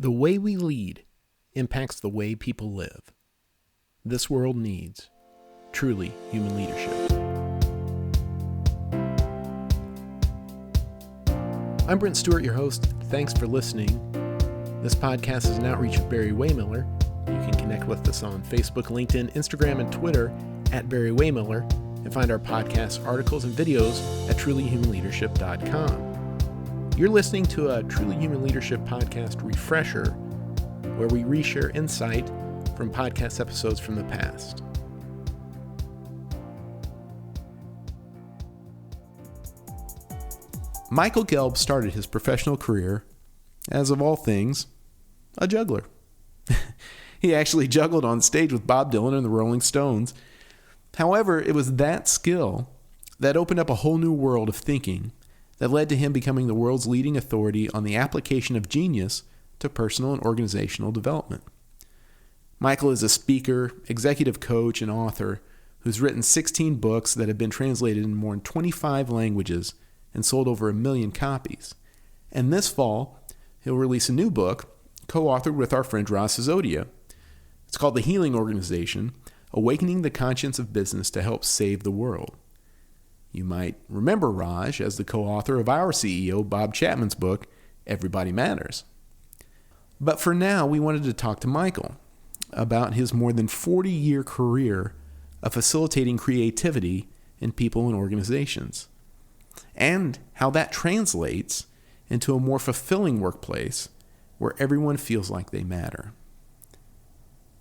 The way we lead impacts the way people live. This world needs truly human leadership. I'm Brent Stewart, your host. Thanks for listening. This podcast is an outreach of Barry-Wehmiller. You can connect with us on Facebook, LinkedIn, Instagram, and Twitter at Barry-Wehmiller, and find our podcast articles and videos at trulyhumanleadership.com. You're listening to a Truly Human Leadership podcast refresher, where we reshare insight from podcast episodes from the past. Michael Gelb started his professional career as, of all things, a juggler. He actually juggled on stage with Bob Dylan and the Rolling Stones. However, it was that skill that opened up a whole new world of thinking that led to him becoming the world's leading authority on the application of genius to personal and organizational development. Michael is a speaker, executive coach, and author who's written 16 books that have been translated in more than 25 languages and sold over 1 million copies. And this fall, he'll release a new book co-authored with our friend Raj Sisodia. It's called The Healing Organization: Awakening the Conscience of Business to Help Save the World. You might remember Raj as the co-author of our CEO, Bob Chapman's book, Everybody Matters. But for now, we wanted to talk to Michael about his more than 40-year career of facilitating creativity in people and organizations, and how that translates into a more fulfilling workplace where everyone feels like they matter.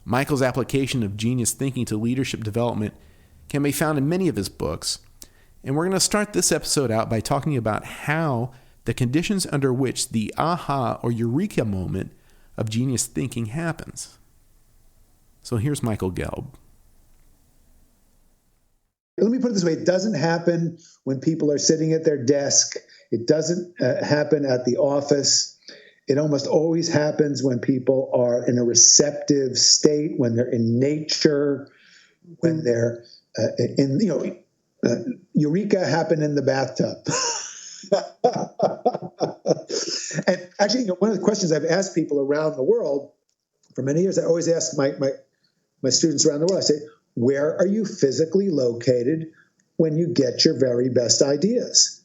Michael's application of genius thinking to leadership development can be found in many of his books, and we're going to start this episode out by talking about how the conditions under which the aha or eureka moment of genius thinking happens. So here's Michael Gelb. Let me put it this way. It doesn't happen when people are sitting at their desk. It doesn't happen at the office. It almost always happens when people are in a receptive state, when they're in nature, when they're eureka happened in the bathtub. And actually, one of the questions I've asked people around the world for many years, I always ask my students around the world, I say, where are you physically located when you get your very best ideas?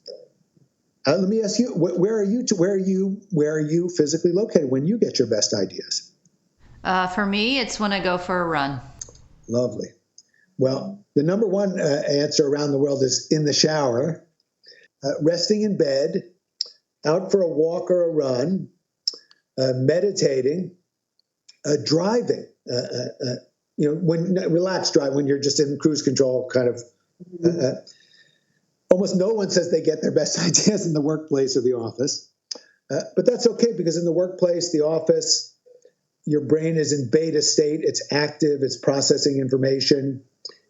Let me ask you, where are you physically located when you get your best ideas? For me, it's when I go for a run. Lovely. Well, the number one answer around the world is in the shower, resting in bed, out for a walk or a run, meditating, driving. When relaxed drive, when you're just in cruise control, kind of. Almost no one says they get their best ideas in the workplace or the office, but that's okay, because in the workplace, the office, your brain is in beta state. It's active. It's processing information.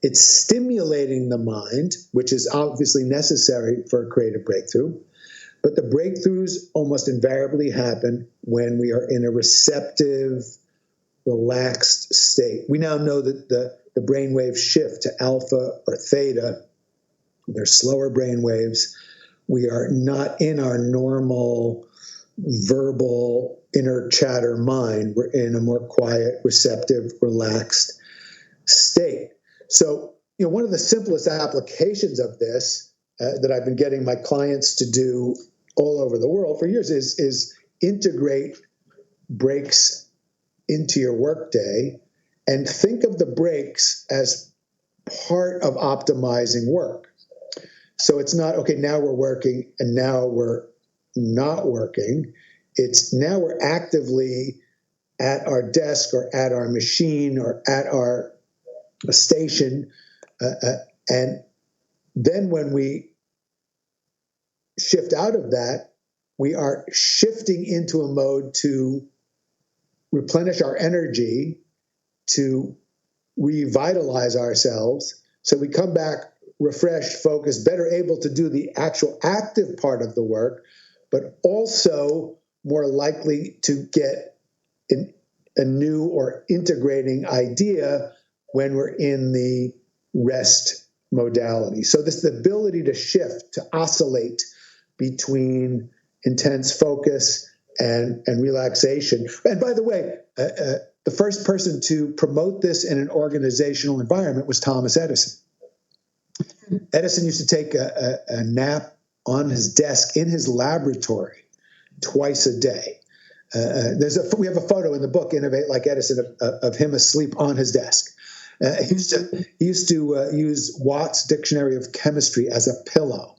It's stimulating the mind, which is obviously necessary for a creative breakthrough. But the breakthroughs almost invariably happen when we are in a receptive, relaxed state. We now know that the brain waves shift to alpha or theta. They're slower brain waves. We are not in our normal verbal inner chatter mind. We're in a more quiet, receptive, relaxed state. So, one of the simplest applications of this that I've been getting my clients to do all over the world for years is integrate breaks into your workday and think of the breaks as part of optimizing work. So it's not, okay, now we're working and now we're not working. It's now we're actively at our desk or at our machine or at our station. And then when we shift out of that, we are shifting into a mode to replenish our energy, to revitalize ourselves. So we come back refreshed, focused, better able to do the actual active part of the work, but also more likely to get a new or integrating idea when we're in the rest modality. So this the ability to shift, to oscillate between intense focus and relaxation. And by the way, the first person to promote this in an organizational environment was Thomas Edison. Edison used to take a nap on his desk in his laboratory twice a day. We have a photo in the book, Innovate Like Edison, of him asleep on his desk. He used to use Watt's Dictionary of Chemistry as a pillow.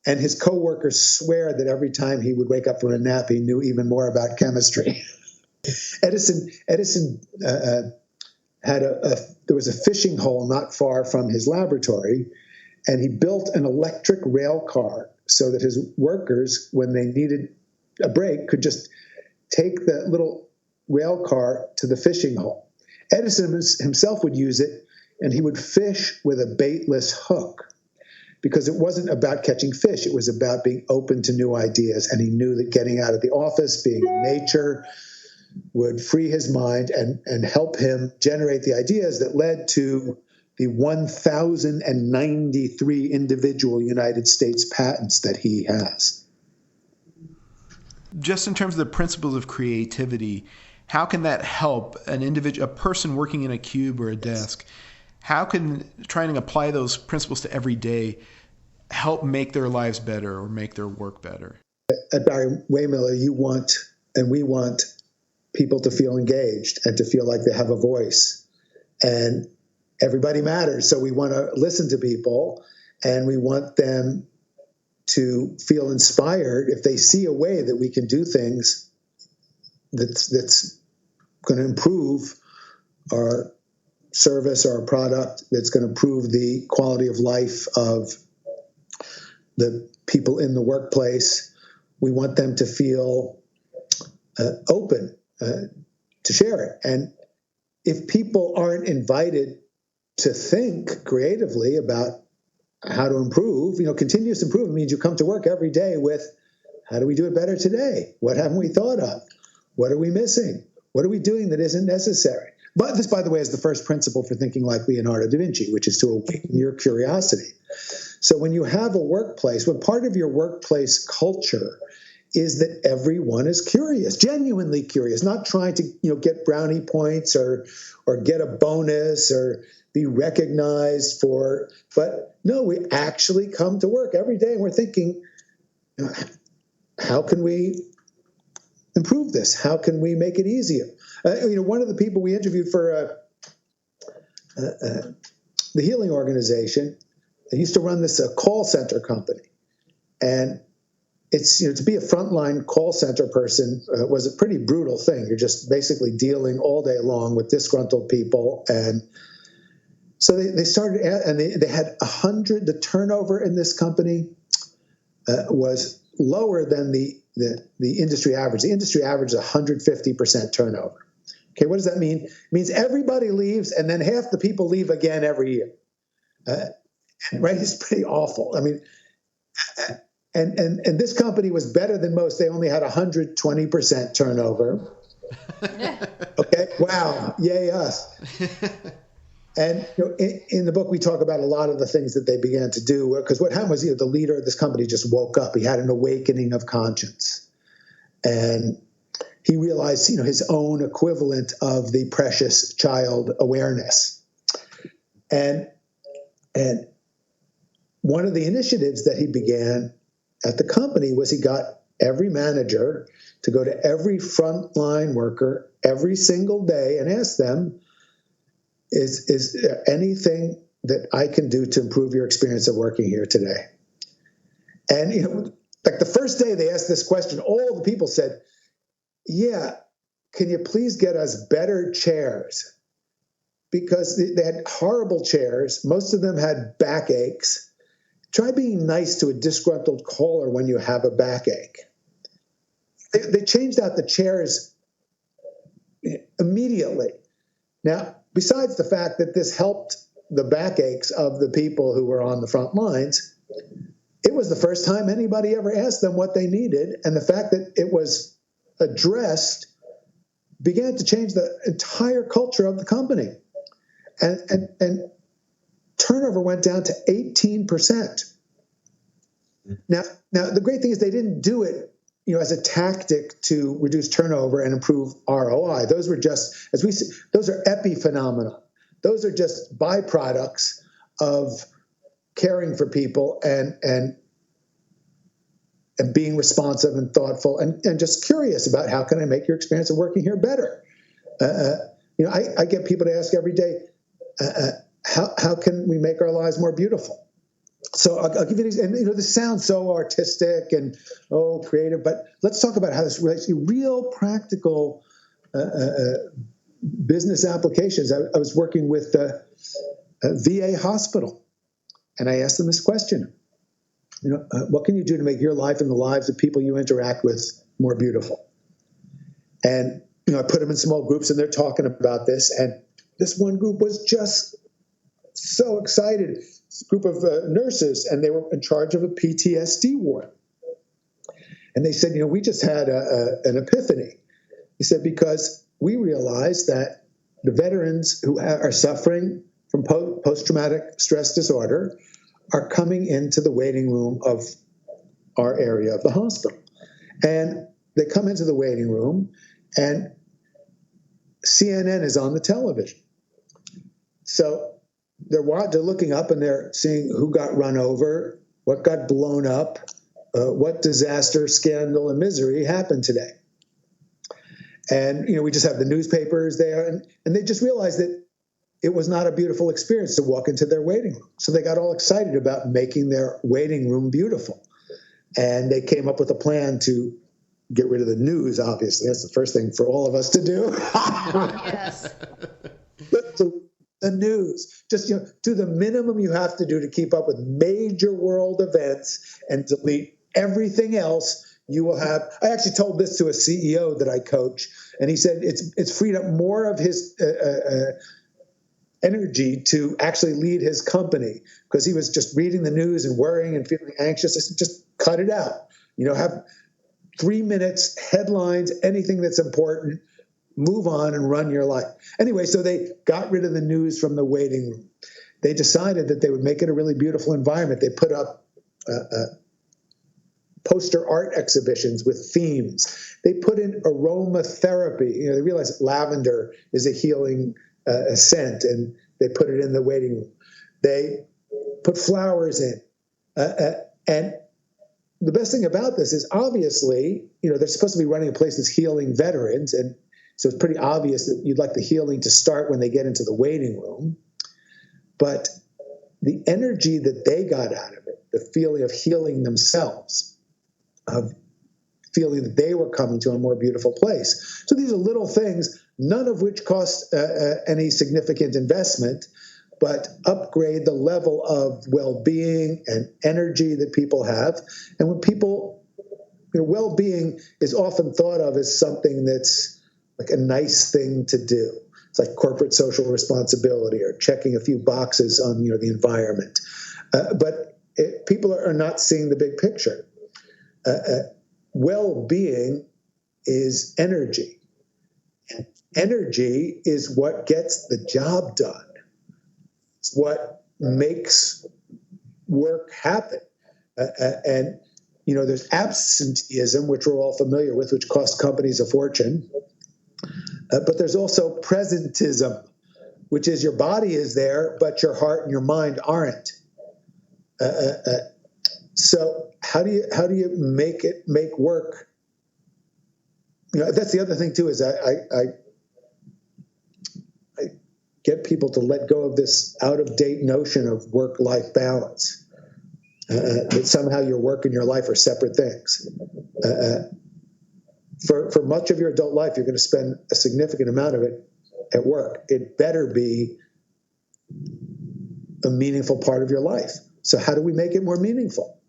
And his coworkers swear that every time he would wake up from a nap, he knew even more about chemistry. Edison there was a fishing hole not far from his laboratory, and he built an electric rail car so that his workers, when they needed a break, could just take the little rail car to the fishing hole. Edison himself would use it, and he would fish with a baitless hook, because it wasn't about catching fish. It was about being open to new ideas. And he knew that getting out of the office, being in nature, would free his mind and help him generate the ideas that led to the 1,093 individual United States patents that he has. Just in terms of the principles of creativity, how can that help a person working in a cube or a desk? How can trying to apply those principles to every day help make their lives better or make their work better? At Barry-Wehmiller, we want people to feel engaged and to feel like they have a voice. And everybody matters. So we want to listen to people, and we want them to feel inspired if they see a way that we can do things that's going to improve our service or a product, that's going to improve the quality of life of the people in the workplace. We want them to feel open to share it. And if people aren't invited to think creatively about how to improve, continuous improvement means you come to work every day with, how do we do it better today? What haven't we thought of? What are we missing? What are we doing that isn't necessary? But this, by the way, is the first principle for thinking like Leonardo da Vinci, which is to awaken your curiosity. So when you have a workplace, when part of your workplace culture is that everyone is curious, genuinely curious, not trying to get brownie points or get a bonus or be recognized for, but no, we actually come to work every day and we're thinking, how can we improve this? How can we make it easier? One of the people we interviewed for the Healing Organization, they used to run this call center company, and it's to be a frontline call center person was a pretty brutal thing. You're just basically dealing all day long with disgruntled people, and so they started, and they had 100. The turnover in this company was lower than the industry average. The industry average is 150% turnover. Okay, what does that mean? It means everybody leaves, and then half the people leave again every year. Right? It's pretty awful. I mean, and this company was better than most. They only had 120% turnover. Okay, wow, yay us. And in the book, we talk about a lot of the things that they began to do, because what happened was the leader of this company just woke up. He had an awakening of conscience. And he realized his own equivalent of the precious child awareness. And one of the initiatives that he began at the company was he got every manager to go to every frontline worker every single day and ask them, is there anything that I can do to improve your experience of working here today? And, like the first day they asked this question, all the people said, yeah, can you please get us better chairs? Because they had horrible chairs. Most of them had backaches. Try being nice to a disgruntled caller when you have a backache. They changed out the chairs immediately. Now, besides the fact that this helped the backaches of the people who were on the front lines, it was the first time anybody ever asked them what they needed. And the fact that it was addressed began to change the entire culture of the company. And turnover went down to 18%. Now, the great thing is they didn't do it as a tactic to reduce turnover and improve ROI. Those were just, as we see, those are epiphenomena. Those are just byproducts of caring for people and being responsive and thoughtful and just curious about how can I make your experience of working here better. I get people to ask every day, how can we make our lives more beautiful? So I'll give you an example. And this sounds so artistic and creative, but let's talk about how this relates to real practical business applications. I was working with a VA hospital, and I asked them this question: what can you do to make your life and the lives of people you interact with more beautiful? And I put them in small groups, and they're talking about this. And this one group was just so excited. It's a group of nurses, and they were in charge of a PTSD ward. And they said, we just had an epiphany. He said, because we realized that the veterans who are suffering from post-traumatic stress disorder are coming into the waiting room of our area of the hospital. And they come into the waiting room, and CNN is on the television. So they're looking up, and they're seeing who got run over, what got blown up, what disaster, scandal, and misery happened today. And, we just have the newspapers there, and they just realized that it was not a beautiful experience to walk into their waiting room. So they got all excited about making their waiting room beautiful. And they came up with a plan to get rid of the news, obviously. That's the first thing for all of us to do. Yes. The news. Just do the minimum you have to do to keep up with major world events and delete everything else. You will have. I actually told this to a CEO that I coach, and he said it's freed up more of his energy to actually lead his company, because he was just reading the news and worrying and feeling anxious. I said, just cut it out. Have 3 minutes, headlines, anything that's important. Move on and run your life. Anyway, so they got rid of the news from the waiting room. They decided that they would make it a really beautiful environment. They put up poster art exhibitions with themes. They put in aromatherapy. They realized lavender is a healing scent, and they put it in the waiting room. They put flowers in. And the best thing about this is, obviously, they're supposed to be running a place that's healing veterans, and so it's pretty obvious that you'd like the healing to start when they get into the waiting room. But the energy that they got out of it, the feeling of healing themselves, of feeling that they were coming to a more beautiful place. So these are little things, none of which cost any significant investment, but upgrade the level of well-being and energy that people have. And when people, well-being is often thought of as something that's like a nice thing to do. It's like corporate social responsibility or checking a few boxes on the environment. But people are not seeing the big picture. Well-being is energy. And energy is what gets the job done. It's what makes work happen. And there's absenteeism, which we're all familiar with, which costs companies a fortune. But there's also presentism, which is your body is there, but your heart and your mind aren't. So how do you make work? That's the other thing too, is I get people to let go of this out-of-date notion of work-life balance. That somehow your work and your life are separate things. For much of your adult life, you're going to spend a significant amount of it at work. It better be a meaningful part of your life. So how do we make it more meaningful?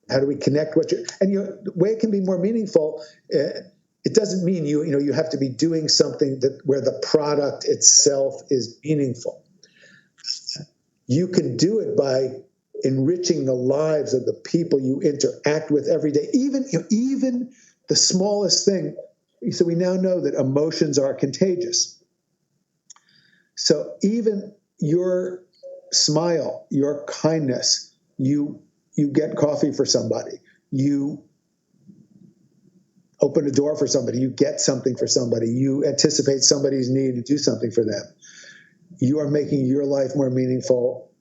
How do we connect the way it can be more meaningful? It doesn't mean you have to be doing something where the product itself is meaningful. You can do it by enriching the lives of the people you interact with every day, even the smallest thing. So we now know that emotions are contagious. So even your smile, your kindness, you get coffee for somebody, you open a door for somebody, you get something for somebody, you anticipate somebody's need to do something for them. You are making your life more meaningful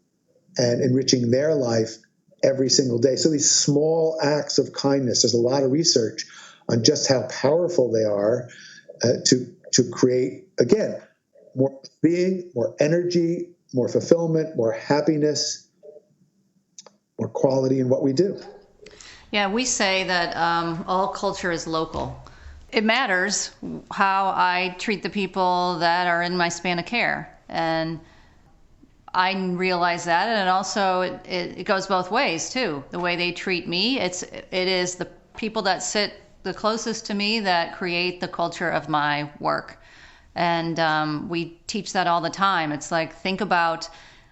and enriching their life every single day. So these small acts of kindness, there's a lot of research on just how powerful they are to create, again, more being, more energy, more fulfillment, more happiness, more quality in what we do. Yeah, we say that all culture is local. It matters how I treat the people that are in my span of care. And I realize that, and also it goes both ways too. The way they treat me, it is the people that sit the closest to me that create the culture of my work. And we teach that all the time. It's like, think about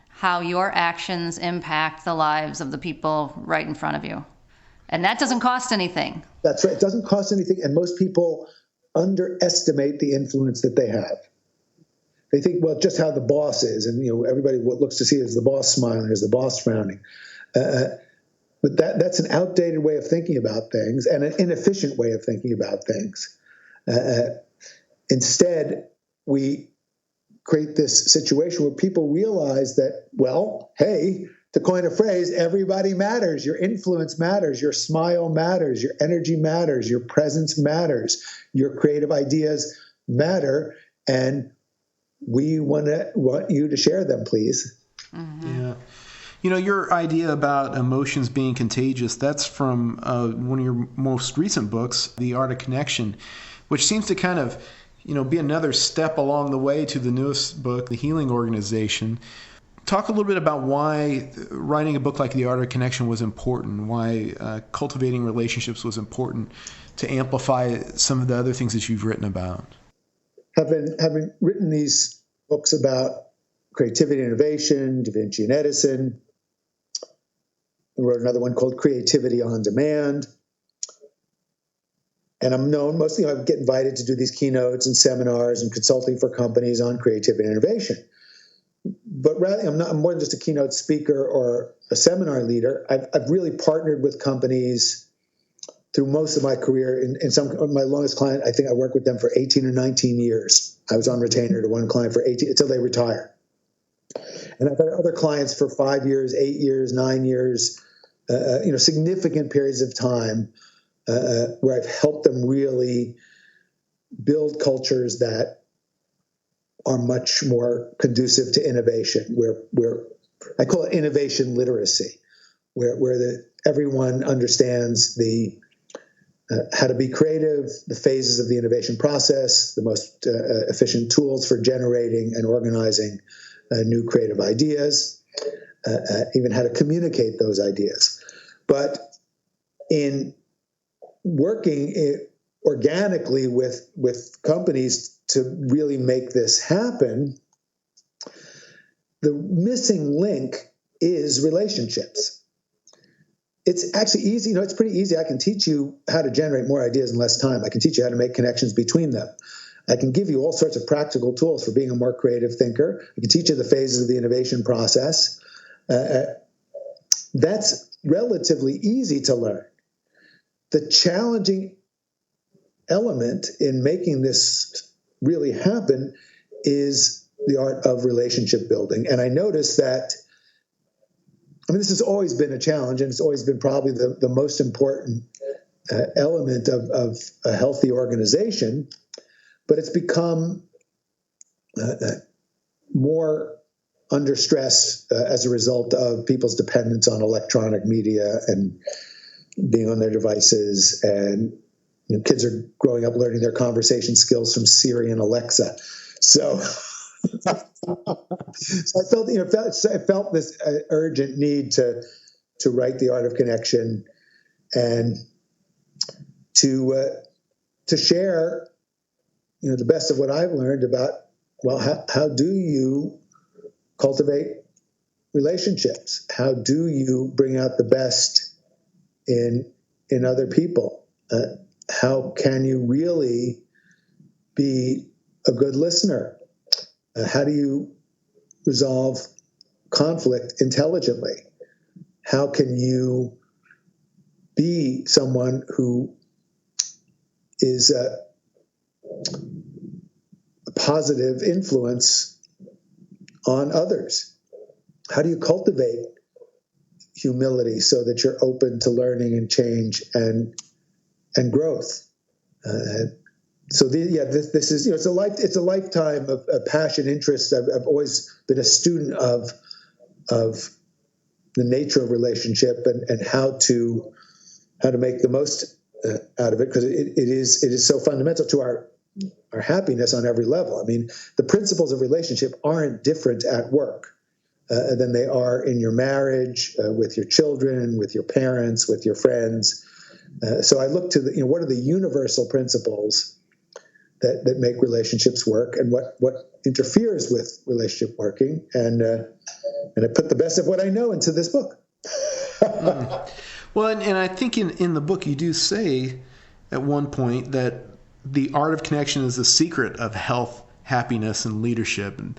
how your actions impact the lives of the people right in front of you. And that doesn't cost anything. That's right. It doesn't cost anything. And most people underestimate the influence that they have. They think, well, just how the boss is. And, everybody looks to see is the boss smiling, is the boss frowning. But that's an outdated way of thinking about things and an inefficient way of thinking about things. Instead, we create this situation where people realize that, well, hey, to coin a phrase, everybody matters. Your influence matters. Your smile matters. Your energy matters. Your presence matters. Your creative ideas matter. And we want you to share them, please. Mm-hmm. Yeah. Your idea about emotions being contagious, that's from one of your most recent books, The Art of Connection, which seems to kind of, be another step along the way to the newest book, The Healing Organization. Talk a little bit about why writing a book like The Art of Connection was important, why cultivating relationships was important to amplify some of the other things that you've written about. Having written these books about creativity and innovation, Da Vinci and Edison, I wrote another one called Creativity on Demand. And I'm known mostly, I get invited to do these keynotes and seminars and consulting for companies on creativity and innovation. But rather, I'm more than just a keynote speaker or a seminar leader. I've really partnered with companies through most of my career. In some of my longest client, I think I worked with them for 18 or 19 years. I was on retainer to one client for 18 until they retire. And I've had other clients for 5 years, 8 years, 9 years, significant periods of time where I've helped them really build cultures that are much more conducive to innovation, where I call it innovation literacy, where everyone understands how to be creative, the phases of the innovation process, the most efficient tools for generating and organizing new creative ideas, even how to communicate those ideas. But in working organically with companies to really make this happen, the missing link is relationships. It's actually easy. It's pretty easy. I can teach you how to generate more ideas in less time. I can teach you how to make connections between them. I can give you all sorts of practical tools for being a more creative thinker. I can teach you the phases of the innovation process. That's relatively easy to learn. The challenging element in making this really happen is the art of relationship building. And I noticed that, this has always been a challenge, and it's always been probably the most important element of a healthy organization, but it's become more under stress as a result of people's dependence on electronic media and being on their devices, and kids are growing up learning their conversation skills from Siri and Alexa. So, I felt this urgent need to write The Art of Connection and to share, the best of what I've learned about, how do you cultivate relationships? How do you bring out the best in other people? How can you really be a good listener? How do you resolve conflict intelligently? How can you be someone who is a positive influence on others. How do you cultivate humility so that you're open to learning and change and growth? This is it's a lifetime of passion, interest. I've always been a student of the nature of relationship and how to make the most out of it, because it is so fundamental to our happiness on every level. I mean, the principles of relationship aren't different at work than they are in your marriage, with your children, with your parents, with your friends. So I look to what are the universal principles that make relationships work, and what interferes with relationship working, and I put the best of what I know into this book. Well, and I think in the book you do say at one point that the art of connection is the secret of health, happiness, and leadership. And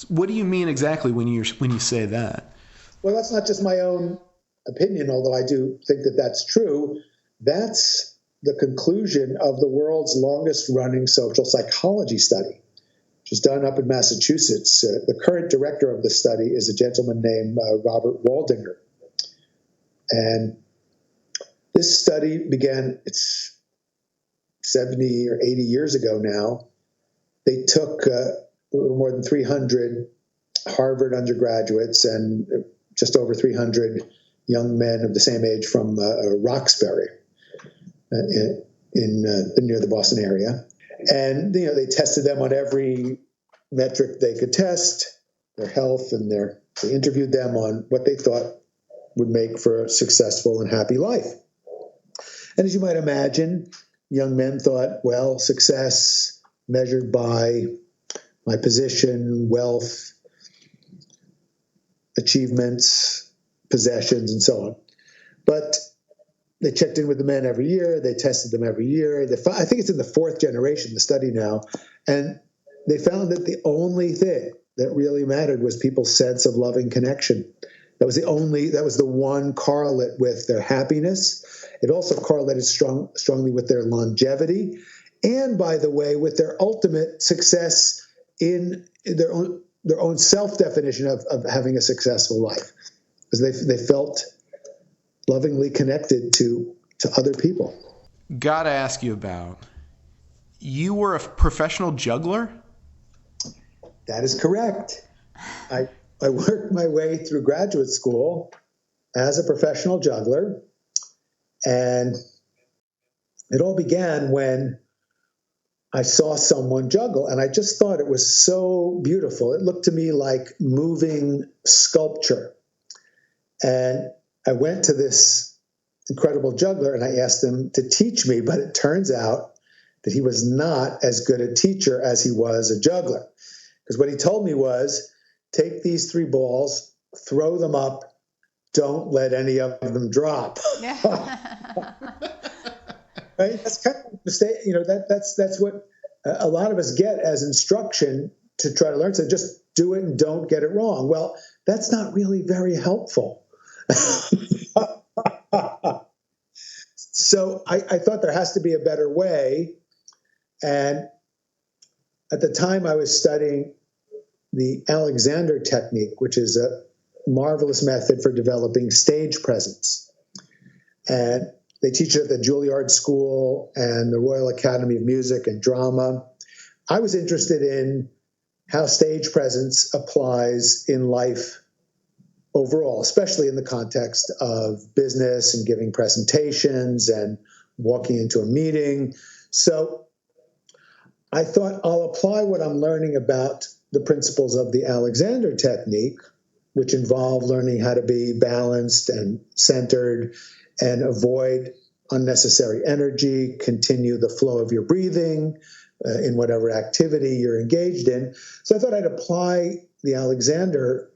what do you mean exactly when you say that? Well, that's not just my own opinion, although I do think that that's true. That's the conclusion of the world's longest-running social psychology study, which is done up in Massachusetts. The current director of the study is a gentleman named Robert Waldinger. And this study began, it's 70 or 80 years ago now. They took a little more than 300 Harvard undergraduates and just over 300 young men of the same age from Roxbury near the Boston area. And, they tested them on every metric they could test, their health, and they interviewed them on what they thought would make for a successful and happy life. And as you might imagine, young men thought, well, success measured by my position, wealth, achievements, possessions, and so on. But they checked in with the men every year. They tested them every year. I think it's in the fourth generation, the study now. And they found that the only thing that really mattered was people's sense of loving connection. That was the one correlate with their happiness. It also correlated strongly with their longevity, and, by the way, with their ultimate success in their own self-definition of having a successful life, because they felt lovingly connected to other people. Gotta ask you about, you were a professional juggler? That is correct. I worked my way through graduate school as a professional juggler, and it all began when I saw someone juggle, and I just thought it was so beautiful. It looked to me like moving sculpture. And I went to this incredible juggler, and I asked him to teach me, but it turns out that he was not as good a teacher as he was a juggler. Because what he told me was, take these 3 balls, throw them up, don't let any of them drop. Right? That's kind of a mistake. That's what a lot of us get as instruction to try to learn. So just do it and don't get it wrong. Well, that's not really very helpful. So I thought there has to be a better way. And at the time I was studying the Alexander technique, which is a marvelous method for developing stage presence. And they teach it at the Juilliard School and the Royal Academy of Music and Drama. I was interested in how stage presence applies in life overall, especially in the context of business and giving presentations and walking into a meeting. So I thought I'll apply what I'm learning about the principles of the Alexander technique, which involve learning how to be balanced and centered and avoid unnecessary energy, continue the flow of your breathing in whatever activity you're engaged in. So I thought I'd apply the Alexander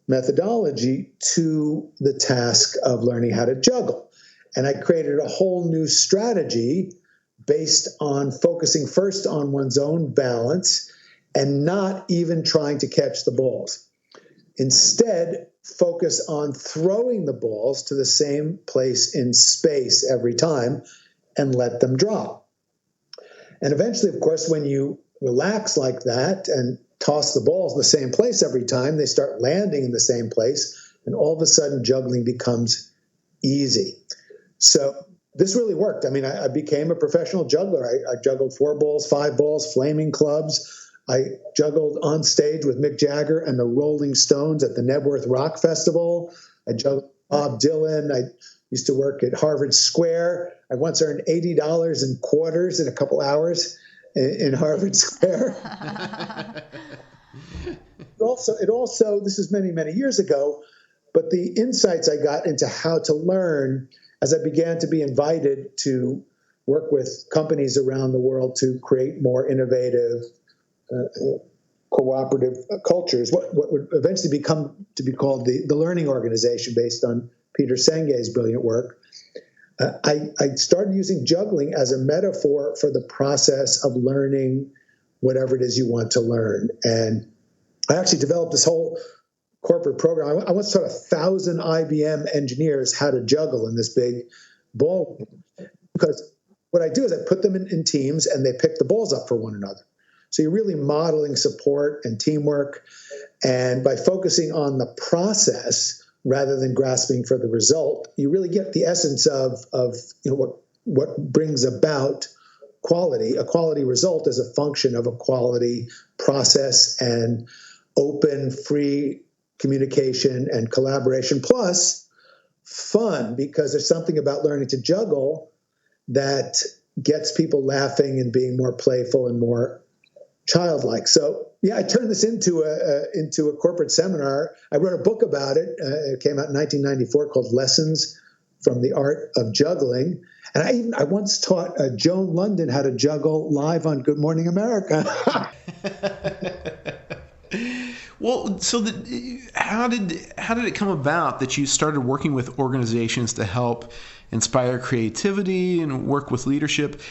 methodology to the task of learning how to juggle. And I created a whole new strategy based on focusing first on one's own balance and not even trying to catch the balls. Instead, focus on throwing the balls to the same place in space every time and let them drop. And eventually, of course, when you relax like that and toss the balls in the same place every time, they start landing in the same place. And all of a sudden, juggling becomes easy. So this really worked. I mean, I became a professional juggler. I juggled 4 balls, 5 balls, flaming clubs. I juggled on stage with Mick Jagger and the Rolling Stones at the Nebworth Rock Festival. I juggled Bob Dylan. I used to work at Harvard Square. I once earned $80 in quarters in a couple hours in Harvard Square. It also, this is many, many years ago, but the insights I got into how to learn as I began to be invited to work with companies around the world to create more innovative, cooperative cultures, what would eventually become to be called the Learning Organization, based on Peter Senge's brilliant work. I started using juggling as a metaphor for the process of learning whatever it is you want to learn. And I actually developed this whole corporate program. I once taught 1,000 IBM engineers how to juggle in this big ball, because what I do is I put them in teams and they pick the balls up for one another. So you're really modeling support and teamwork. And by focusing on the process rather than grasping for the result, you really get the essence of what brings about quality. A quality result is a function of a quality process and open, free communication and collaboration, plus fun, because there's something about learning to juggle that gets people laughing and being more playful and more childlike. So yeah, I turned this into a corporate seminar. I wrote a book about it. It came out in 1994 called Lessons from the Art of Juggling. And I once taught Joan London how to juggle live on Good Morning America. Well, so how did it come about that you started working with organizations to help inspire creativity and work with leadership?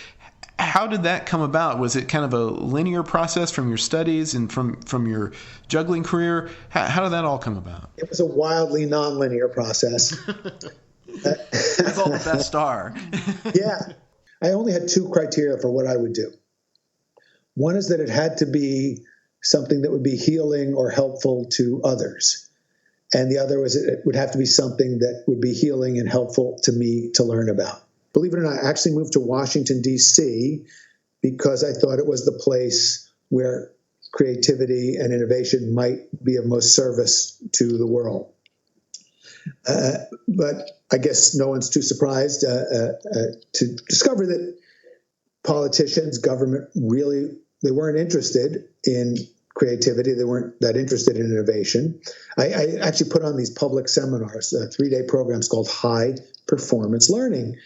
How did that come about? Was it kind of a linear process from your studies and from your juggling career? How did that all come about? It was a wildly nonlinear process. That's all the best are. Yeah. I only had 2 criteria for what I would do. One is that it had to be something that would be healing or helpful to others. And the other was it would have to be something that would be healing and helpful to me to learn about. Believe it or not, I actually moved to Washington, D.C. because I thought it was the place where creativity and innovation might be of most service to the world. But I guess no one's too surprised to discover that politicians, government, really, they weren't interested in creativity. They weren't that interested in innovation. I actually put on these public seminars, 3-day programs called High Performance Learning.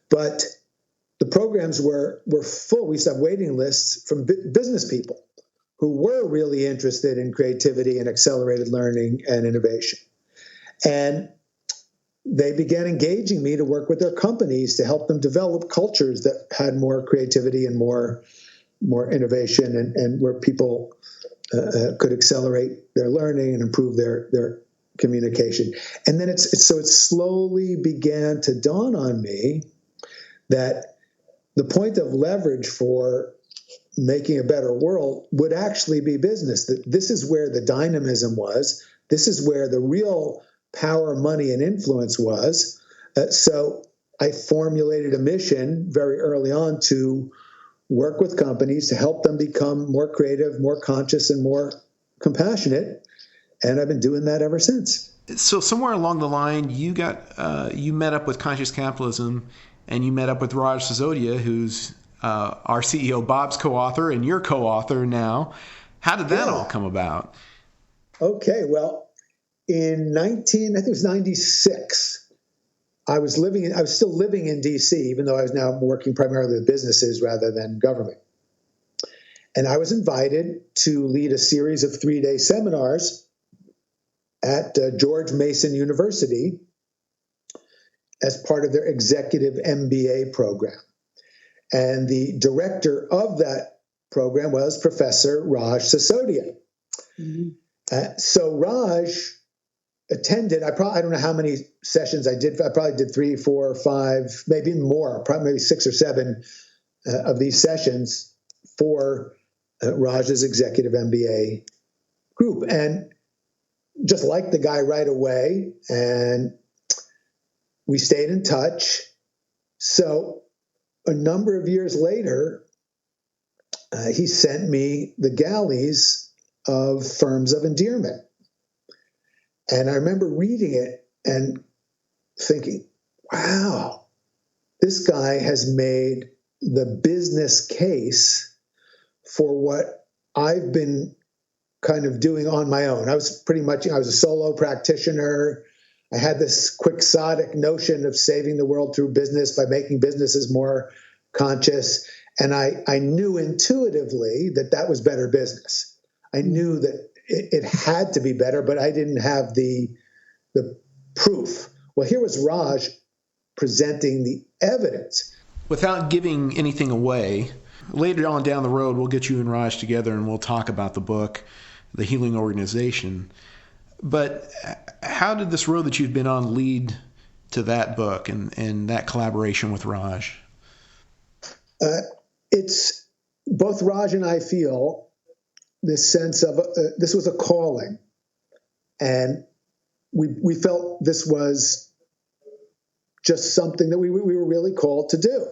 But the programs were full. We used to have waiting lists from business people who were really interested in creativity and accelerated learning and innovation. And they began engaging me to work with their companies to help them develop cultures that had more creativity and more innovation, and where people could accelerate their learning and improve their communication. And then it slowly began to dawn on me that the point of leverage for making a better world would actually be business. That this is where the dynamism was. This is where the real power, money, and influence was. So I formulated a mission very early on to work with companies to help them become more creative, more conscious, and more compassionate. And I've been doing that ever since. So somewhere along the line, you met up with Conscious Capitalism, and you met up with Raj Sisodia, who's our CEO Bob's co-author and your co-author now. How did that all come about? Okay, well, in I think it was 96, I was still living in DC, even though I was now working primarily with businesses rather than government. And I was invited to lead a series of 3-day seminars at George Mason University as part of their executive MBA program. And the director of that program was Professor Raj Sisodia. Mm-hmm. So Raj attended, I don't know how many sessions I did. I probably did 3, 4, 5, maybe more, probably maybe 6 or 7 of these sessions for Raj's executive MBA group, and just liked the guy right away, and we stayed in touch. So a number of years later, he sent me the galleys of Firms of Endearment. And I remember reading it and thinking, wow, this guy has made the business case for what I've been kind of doing on my own. I was a solo practitioner. I had this quixotic notion of saving the world through business by making businesses more conscious. And I knew intuitively that was better business. I knew that it had to be better, but I didn't have the proof. Well, here was Raj presenting the evidence. Without giving anything away, later on down the road, we'll get you and Raj together and we'll talk about the book, The Healing Organization. But how did this road that you've been on lead to that book and that collaboration with Raj? It's both Raj and I feel this sense of this was a calling, and we felt this was just something that we were really called to do.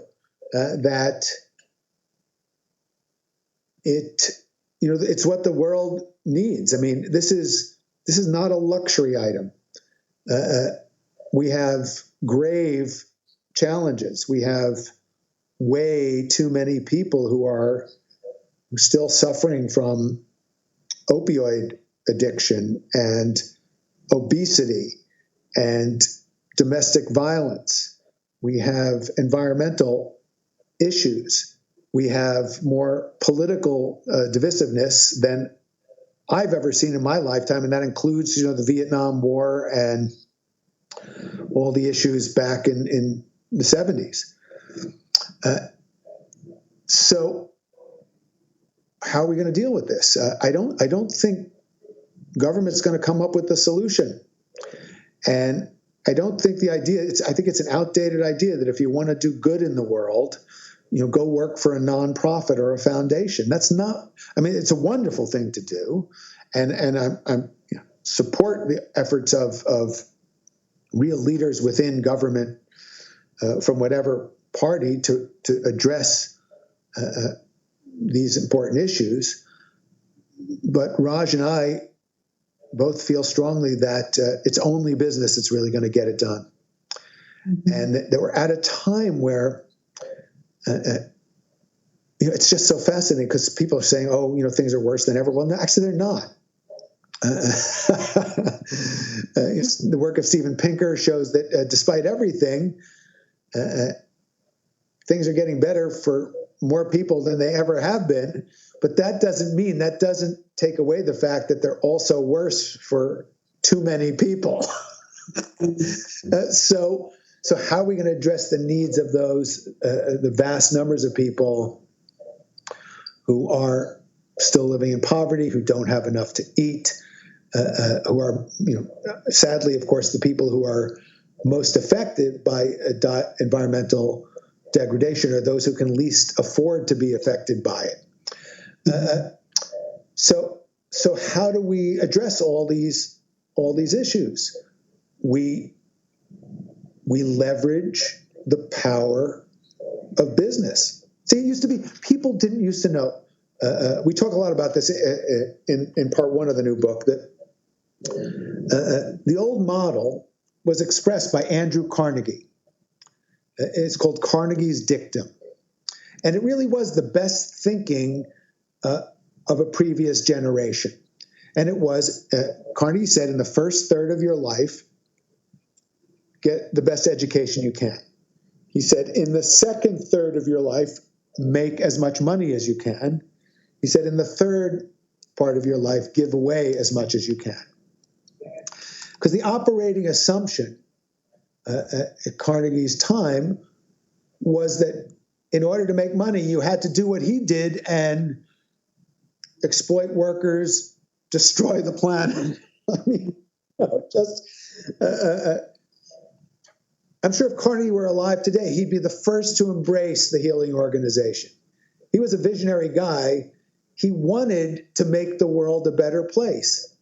That it's what the world needs. I mean, this is not a luxury item. We have grave challenges. We have way too many people who are still suffering from opioid addiction and obesity and domestic violence. We have environmental issues. We have more political divisiveness than I've ever seen in my lifetime, and that includes, the Vietnam War and all the issues back in the 70s. So how are we going to deal with this? I don't think government's going to come up with the solution. And I don't think I think it's an outdated idea that if you want to do good in the world, go work for a nonprofit or a foundation. That's not, it's a wonderful thing to do. And I'm support the efforts of real leaders within government from whatever party to address these important issues. But Raj and I both feel strongly that it's only business that's really going to get it done. Mm-hmm. And that we're at a time where it's just so fascinating because people are saying, things are worse than ever. Well, no, actually, they're not. The work of Steven Pinker shows that despite everything, things are getting better for more people than they ever have been. But that doesn't take away the fact that they're also worse for too many people. So how are we going to address the needs of those, the vast numbers of people who are still living in poverty, who don't have enough to eat, who are, sadly, of course, the people who are most affected by environmental degradation are those who can least afford to be affected by it. So how do we address all these issues? We leverage the power of business. See, it used to be people didn't used to know. We talk a lot about this in part one of the new book, that the old model was expressed by Andrew Carnegie. It's called Carnegie's dictum. And it really was the best thinking of a previous generation. And it was, Carnegie said, in the first third of your life, get the best education you can. He said, in the second third of your life, make as much money as you can. He said, in the third part of your life, give away as much as you can. Because the operating assumption at Carnegie's time was that in order to make money, you had to do what he did and exploit workers, destroy the planet. I'm sure if Carnegie were alive today, he'd be the first to embrace the healing organization. He was a visionary guy. He wanted to make the world a better place.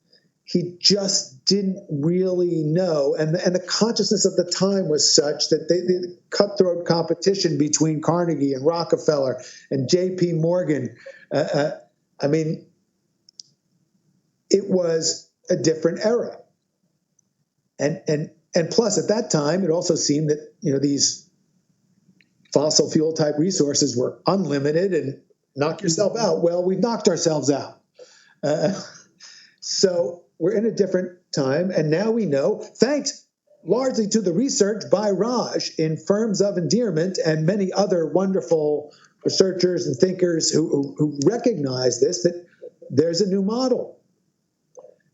He just didn't really know. And the consciousness of the time was such that the cutthroat competition between Carnegie and Rockefeller and J.P. Morgan, I mean, it was a different era. And plus, at that time, it also seemed that, these fossil fuel type resources were unlimited and knock yourself out. Well, we've knocked ourselves out. So we're in a different time. And now we know, thanks largely to the research by Raj in Firms of Endearment and many other wonderful researchers and thinkers who recognize this, that there's a new model.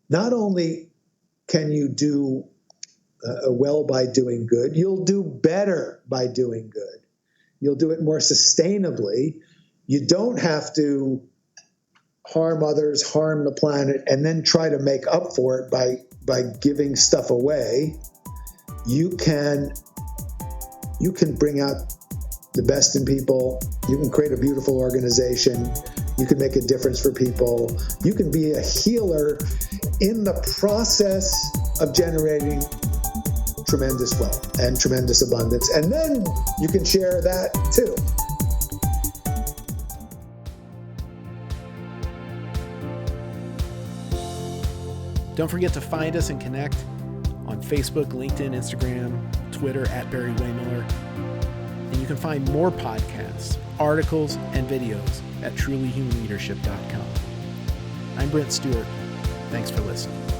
Not only can you do well by doing good, you'll do better by doing good. You'll do it more sustainably. You don't have to harm others, harm the planet, and then try to make up for it by giving stuff away. You can bring out the best in people. You can create a beautiful organization. You can make a difference for people. You can be a healer in the process of generating tremendous wealth and tremendous abundance. And then you can share that too. Don't forget to find us and connect on Facebook, LinkedIn, Instagram, Twitter at Barry-Wehmiller. And you can find more podcasts, articles, and videos at trulyhumanleadership.com. I'm Brent Stewart. Thanks for listening.